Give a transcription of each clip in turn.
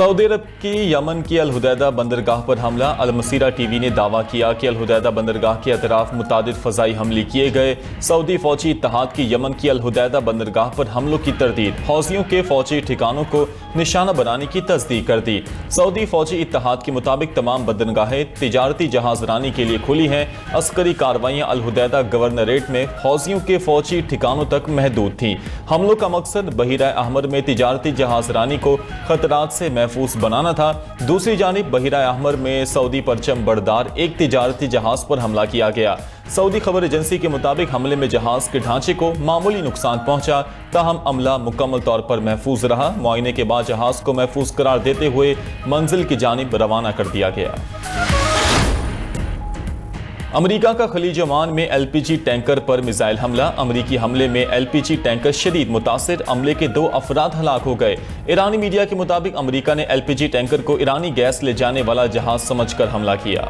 Saudi अरब की Yemen की Al Hudaydah बंदरगाह पर हमला। अल-मसीरा टीवी ने दावा किया कि अल-हुदैदा बंदरगाह के अतराफ मुतादिद फ़ज़ाई हमले किए गए। सऊदी फौजी इत्तहाद की यमन की अल-हुदैदा बंदरगाह पर हमलों की तरदीद। हौसियों के फौजी ठिकानों को निशाना बनाने की तस्दीक कर दी। सऊदी फौजी इत्तहाद के मुताबिक तमाम बंदरगाहें तिजारती जहाजरानी के लिए खुली हैं। अस्करी कार्रवाइयाँ अल-हुदैदा गवर्नरेट में हौसियों के फौजी ठिकानों तक महदूद थीं। हमलों का मकसद बहिरा अहमर में तिजारती जहाजरानी को खतरात से महफूज बनाना था। दूसरी जानिब बहिरा अहमर में सऊदी परचम बरदार एक तिजारती जहाज पर हमला किया गया। सऊदी खबर एजेंसी के मुताबिक हमले में जहाज के ढांचे को मामूली नुकसान पहुंचा, ताहम अमला मुकम्मल तौर पर महफूज रहा। मुआयने के बाद जहाज को महफूज करार देते हुए मंजिल की जानिब रवाना कर दिया गया। अमेरिका का खलीज ओमान में एलपीजी टैंकर पर मिसाइल हमला। अमेरिकी हमले में एलपीजी टैंकर शदीद मुतासिर, अमले के 2 अफराद हलाक हो गए। ईरानी मीडिया के मुताबिक अमेरिका ने एलपीजी टैंकर को ईरानी गैस ले जाने वाला जहाज समझकर हमला किया।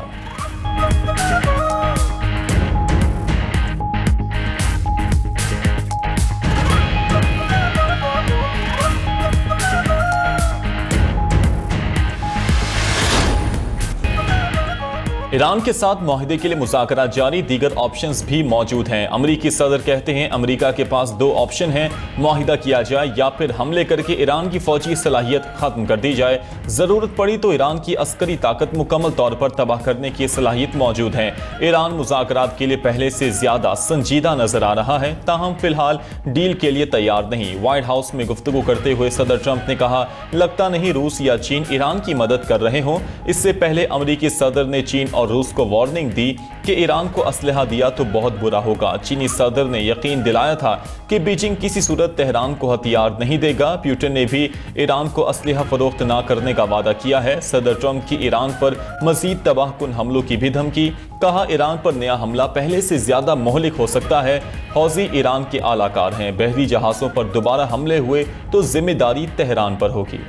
ईरान के साथ मुआहदे के लिए मुज़ाकरा जारी, दीगर ऑप्शंस भी मौजूद हैं। अमरीकी सदर कहते हैं अमरीका के पास 2 ऑप्शन हैं, मुआहिदा किया जाए या फिर हमले करके ईरान की फौजी सलाहियत खत्म कर दी जाए। ज़रूरत पड़ी तो ईरान की अस्करी ताकत मुकम्मल तौर पर तबाह करने की सलाहियत मौजूद है। ईरान मुज़ाकरात के लिए पहले से ज़्यादा संजीदा नजर आ रहा है, ताहम फिलहाल डील के लिए तैयार नहीं। व्हाइट हाउस में गुफ्तगू करते हुए सदर ट्रंप ने कहा, लगता नहीं रूस या चीन ईरान की मदद कर रहे हों। इससे पहले अमरीकी सदर ने चीन और रूस को वार्निंग दी कि ईरान को असलहा दिया तो बहुत बुरा होगा। चीनी सदर ने यकीन दिलाया था कि बीजिंग किसी सूरत तेहरान को हथियार नहीं देगा। पुतिन ने भी ईरान को असलहा फरोख्त न करने का वादा किया है। सदर ट्रंप की ईरान पर मजीद तबाहकुन हमलों की भी धमकी, कहा ईरान पर नया हमला पहले से ज्यादा मोहलिक हो सकता है। हौजी ईरान के आलाकार हैं, बहरी जहाजों पर दोबारा हमले हुए तो जिम्मेदारी तेहरान पर होगी।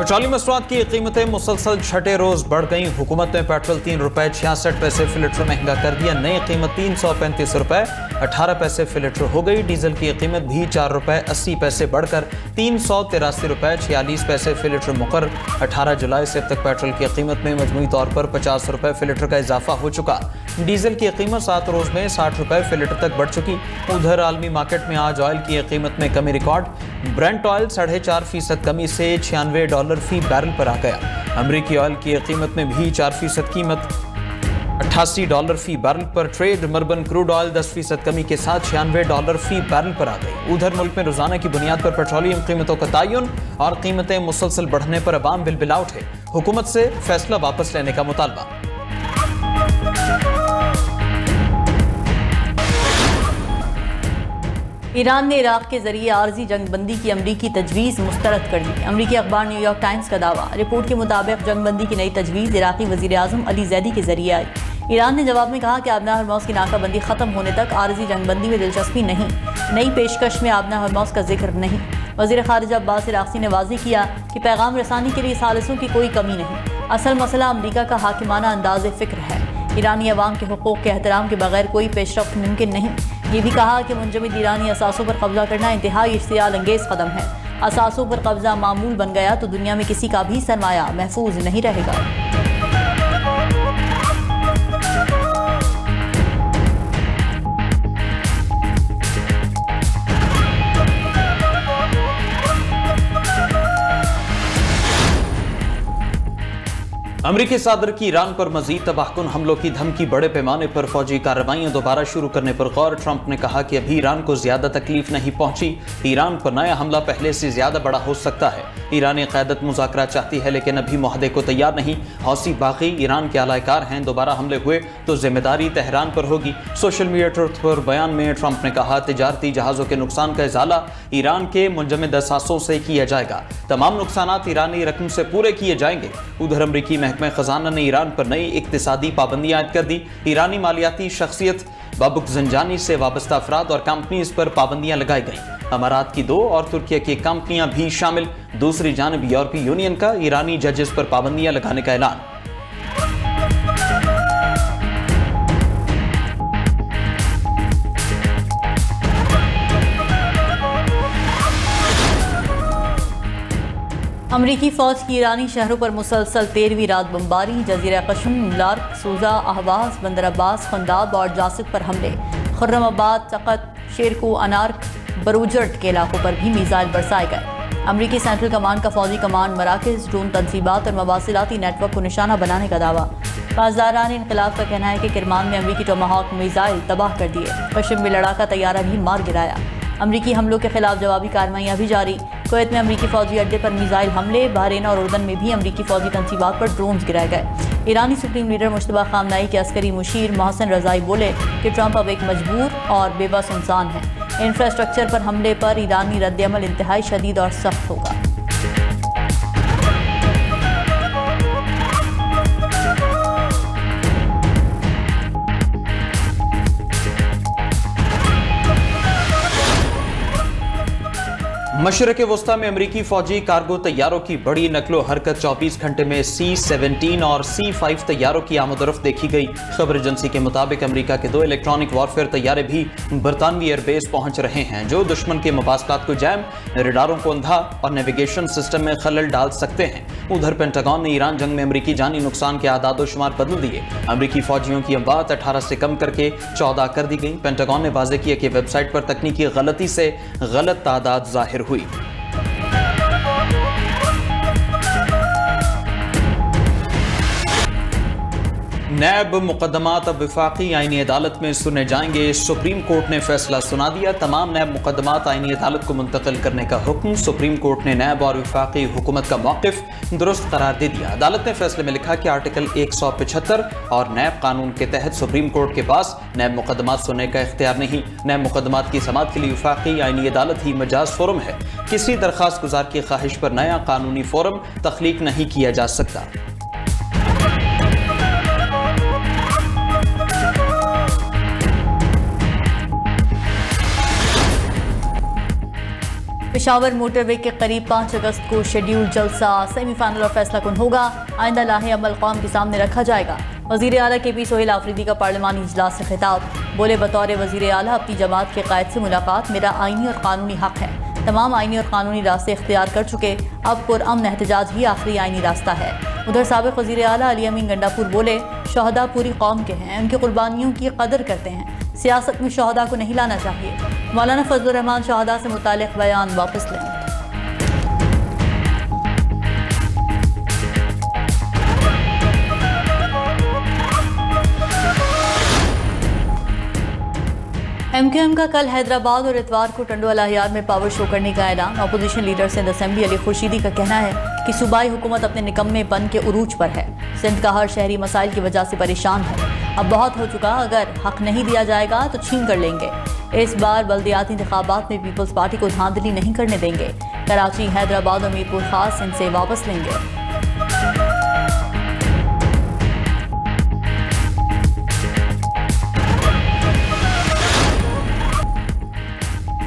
पेट्रोलियम मसनूआत की कीमतें मुसलसल छठे रोज बढ़ गई। हुकूमत ने पेट्रोल 3 रुपए 66 पैसे फी लीटर महंगा कर दिया। नई कीमत 335 रुपए 18 पैसे फी लीटर हो गई। डीजल की कीमत भी 4 रुपए 80 पैसे बढ़कर 383 रुपए 46 पैसे फी लीटर मुकर्रर। 18 जुलाई से अब तक पेट्रोल की कीमत में मजमूई तौर पर 50 रुपए फी लीटर का इजाफा हो चुका। डीजल की कीमत 7 रोज में 60 रुपए फी लीटर तक बढ़ चुकी। उधर आलमी मार्केट में आज ऑयल की कीमत में कमी रिकॉर्ड। ब्रेंट ऑयल 4.5% कमी से $96 फी बैरल पर आ गया। अमरीकी ऑयल की कीमत में भी 4% कीमत $88 फी बैरल पर ट्रेड। मर्बन क्रूड ऑयल 10% कमी के साथ $96 फी बैरल पर आ गई। उधर मुल्क में रोजाना की बुनियाद पर पेट्रोलियम कीमतों का तयन और कीमतें मुसलसल बढ़ने पर अवाम बिलबिला उठे। हुकूमत से फैसला वापस लेने का मुतालबा। ईरान ने इराक के जरिए आर्जी जंगबंदी की अमरीकी तजवीज़ मुस्तरद कर दी। अमरीकी अखबार न्यूयॉर्क टाइम्स का दावा। रिपोर्ट के मुताबिक जंगबंदी की नई तजवीज़ इराकी वज़ीर आज़म अली ज़ैदी के जरिए आई। ईरान ने जवाब में कहा कि आबना हरमौज की नाकाबंदी ख़त्म होने तक आर्जी जंगबंदी में दिलचस्पी नहीं। नई पेशकश में आबना हरमौज का जिक्र नहीं। वज़ीर ख़ारिजा अब्बास इराक़ी ने वाज़ेह किया कि पैगाम रसानी के लिए सालिसों की कोई कमी नहीं। असल मसला अमरीका का हाकिमाना अंदाज़ फ़िक्र है। ईरानी अवाम के हुकूक़ के एहतराम के बगैर कोई पेशरफ्त मुमकिन नहीं। ये भी कहा कि मुंजमद ईरानी असासों पर कब्जा करना इंतहाई इश्तियाल अंगेज़ कदम है। असासों पर कब्जा मामूल बन गया तो दुनिया में किसी का भी सरमाया महफूज नहीं रहेगा। अमरीकी सदर की ईरान पर मजीद तबाहकुन हमलों की धमकी। बड़े पैमाने पर फौजी कार्रवाइयां दोबारा शुरू करने पर गौर। ट्रंप ने कहा कि अभी ईरान को ज्यादा तकलीफ नहीं पहुंची। ईरान पर नया हमला पहले से ज्यादा बड़ा हो सकता है। ईरानी क़यादत मुज़ाकरा चाहती है लेकिन अभी मुआहदे को तैयार नहीं। हौसी बाकी ईरान के आलाकार हैं, दोबारा हमले हुए तो जिम्मेदारी तेहरान पर होगी। सोशल मीडिया ट्रुथ पर बयान में ट्रंप ने कहा, तिजारती जहाज़ों के नुकसान का इजाला ईरान के मुंजमद असासों से किया जाएगा। तमाम नुकसानात ईरानी रकम से पूरे किए जाएंगे। उधर अमरीकी महकमा खजाना ने ईरान पर नई इक्तिसादी पाबंदियां आयद कर दी। ईरानी मालियाती शख्सियत बाबुक जंजानी से वाबस्ता अफराद और कंपनीज पर पाबंदियां लगाई गई। अमारात की 2 और तुर्किया की कंपनियां भी शामिल। दूसरी जानब यूरोपीय यूनियन का ईरानी जजेस पर पाबंदियां लगाने का ऐलान। अमरीकी फौज की ईरानी शहरों पर मुसलसल 13वीं रात बमबारी, जजीरा कशम, लार्क, सूजा, अहवाज, बंदर अब्बास, खंदाब और जासिद पर हमले। खुर्रमाबाद, तकत, शेरकू, अनार्क, बरूजर्ट के इलाकों पर भी मिसाइल बरसाए गए। अमरीकी सेंट्रल कमांड का फौजी कमांड मराकज़, ड्रोन तनसीबात और मवासिलाती नेटवर्क को निशाना बनाने का दावा। पासदारान इनकलाब का कहना है कि किरमान में अमरीकी टोमाहॉक मिसाइल तबाह कर दिए। कशम में लड़ाका तैयारा भी मार गिराया। अमरीकी हमलों के खिलाफ जवाबी कार्रवाइयाँ भी जारी। कुवैत में अमरीकी फौजी अड्डे पर मिसाइल हमले, बहरीन और उर्दन में भी अमरीकी फौजी तनसीबात पर ड्रोन्स गिराए गए। ईरानी सुप्रीम लीडर मुश्तबा खामनाई के अस्करी मुशीर मोहसिन रज़ाई बोले कि ट्रंप अब एक मजबूर और बेबस इंसान है। इंफ्रास्ट्रक्चर पर हमले पर ईरानी रद्दअमल इंतहाई शदीद और सख्त होगा। मशरक़ वस्ता में अमरीकी फौजी कार्गो तैयारों की बड़ी नकलो हरकत। 24 घंटे में C-17 और C-5 तैयारों की आमदोरफ्त देखी गई। खबर एजेंसी के मुताबिक अमरीका के 2 इलेक्ट्रॉनिक वॉरफेयर तैयारे भी बरतानवी एयरबेस पहुंच रहे हैं, जो दुश्मन के मवासलात को जैम, रेडारों को अंधा और नेविगेशन सिस्टम में खलल डाल सकते हैं। उधर पेंटागन ने ईरान जंग में अमरीकी जानी नुकसान के आदाद शुमार बदल दिए। अमरीकी फौजियों की अमवात 18 से कम करके 14 कर दी गई। पेंटागन ने वाज़ेह किया कि वेबसाइट पर तकनीकी गलती से गलत तादाद जाहिर हुई। नैब मुकदमात अब वफाकी आईनी अदालत में सुने जाएंगे। सुप्रीम कोर्ट ने फैसला सुना दिया। तमाम नैब मुकदमात आईनी अदालत को मुंतकिल करने का हुक्म। सुप्रीम कोर्ट ने नैब और वफाकी हुकूमत का मौक़िफ़ दुरुस्त करार दे दिया। अदालत ने फैसले में लिखा कि आर्टिकल 175 और नैब कानून के तहत सुप्रीम कोर्ट के पास नैब मुकदमात सुनने का इख्तियार नहीं। नैब मुकदमात की समाअत के लिए वफाकी आईनी अदालत ही मजाज फोरम है। किसी दरख्वास्त गुजार की ख्वाहिश पर नया कानूनी फोरम तख्लीक नहीं किया जा सकता। पेशावर मोटरवे के करीब 5 अगस्त को शेड्यूल जलसा सेमीफाइनल और फैसला कुन होगा। आइंदा लाहे अमल कौम के सामने रखा जाएगा। वज़ीर आला KP सोहेल आफरीदी का पार्लिमानी इजलास से खिताब। बोले, बतौर वज़ीर आला अपनी जमात के कायद से मुलाकात मेरा आईनी और कानूनी हक है। तमाम आईनी और कानूनी रास्ते इख्तियार कर चुके, अब पुरअमन एहतजाज ही आखिरी आईनी रास्ता है। उधर साबिक़ वज़ीर आला अली अमीन गंडापुर बोले, शहदा पूरी कौम के हैं, उनकी कुर्बानियों की कदर करते हैं। सियासत में शहदा को नहीं लाना चाहिए। मौलाना फजलुर रहमान शहदा से मुताल्लिक़ बयान वापस लें। MQM का कल हैदराबाद और इतवार को टंडो अलाहियार में पावर शो करने का ऐलान। Opposition leader Sindh assembly Ali Khurshidi का कहना है कि सूबाई हुकूमत अपने निकम्मेपन के उरूज पर है। सिंध का हर शहरी मसाइल की वजह से परेशान है। अब बहुत हो चुका, अगर हक नहीं दिया जाएगा तो छीन कर लेंगे। इस बार बल्दियाती इंतखाबात में पीपल्स पार्टी को धांधली नहीं करने देंगे। कराची, हैदराबाद और मीरपुर खास इनसे वापस लेंगे।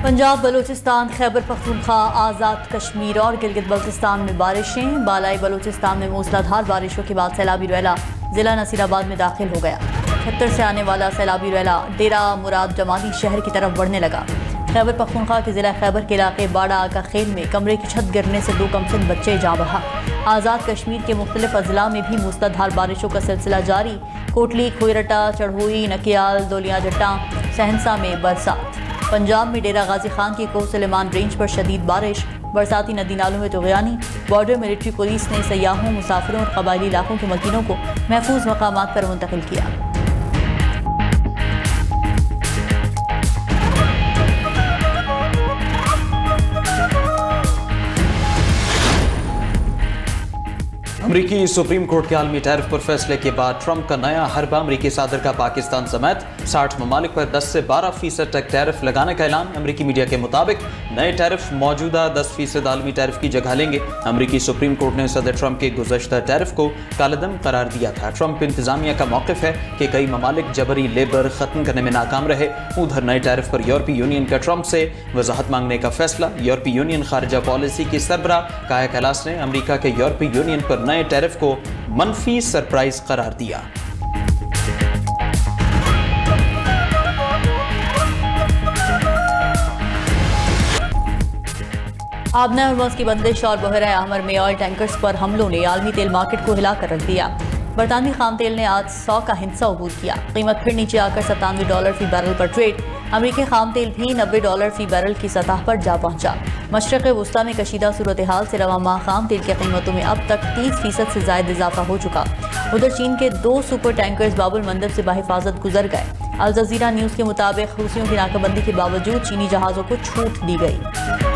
पंजाब, बलूचिस्तान, खैबर पख्तूनख्वा, आज़ाद कश्मीर और गिलगित बल्तिस्तान में बारिशें। बालाई बलूचिस्तान में मूसलाधार बारिशों के बाद सैलाबी रैला जिला नसीराबाद में दाखिल हो गया। 76 से आने वाला सैलाबी रैला डेरा मुराद जमाली शहर की तरफ बढ़ने लगा। खैबर पख्तूनख्वा के जिला खैबर के इलाके बाड़ा आका खेल में कमरे की छत गिरने से 2 कमसिन बच्चे जा बहा। आज़ाद कश्मीर के मुख्तलिफ अजला में भी मूसलाधार बारिशों का सिलसिला जारी। कोटली, खोईरटा, चढ़ोई, नकियाल, दौलिया जट्टा, सहनसा में बरसात। पंजाब में डेरा गाजी खान की कोह सुलेमान रेंज पर शदीद बारिश। बरसाती नदी नालों में तुग़यानी। बॉर्डर मिलिट्री पुलिस ने सयाहों, मुसाफिरों और कबायली इलाकों के मकीनों को महफूज मकामात पर मुंतकिल किया। अमरीकी सुप्रीम कोर्ट के आलमी टैरिफ पर फैसले के बाद ट्रंप का नया हरबा। अमरीकी सदर का पाकिस्तान समेत 60 ममालिक पर 10 से 12% तक टैरिफ लगाने का ऐलान। अमरीकी मीडिया के मुताबिक नए टैरिफ मौजूदा 10% आलमी टैरिफ की जगह लेंगे। अमरीकी सुप्रीम कोर्ट ने सदर ट्रंप के गुज़श्ता टैरिफ को कालदम करार दिया था। ट्रंप इंतजामिया का मौक़िफ़ है कि कई ममालिक जबरी लेबर ख़त्म करने में नाकाम रहे। उधर नए टैरिफ पर यूरोपीय यूनियन का ट्रंप से वजाहत मांगने का फैसला। यूरोपीय यूनियन खारिजा पॉलिसी की सरबरा काया कैलाश ने अमरीका के यूरोपीय यूनियन पर नए टैरिफ को मनफी सरप्राइज करार दिया। आबना हरमुज़ की बंदिश और बहरा अहमर में ऑयल टैंकर्स पर हमलों ने आलमी तेल मार्केट को हिला कर रख दिया। बरतानवी खाम तेल ने आज 100 का हिस्सा अबूर किया। कीमत फिर नीचे आकर $97 फी बैरल पर ट्रेड। अमरीकी खाम तेल भी $90 फी बैरल की सतह पर जा पहुंचा। मशरक़ वस्ता में कशीदा सूरत हाल से रवा माह खाम तेल की कीमतों में अब तक 30% से ज़ायद इजाफा हो चुका। उधर चीन के 2 सुपर टैंकर्स बाबुल मंदब से बाहिफाजत गुजर गए। अल जज़ीरा न्यूज़ के मुताबिक हुसियों की नाकाबंदी के बावजूद चीनी जहाज़ों को छूट दी गई।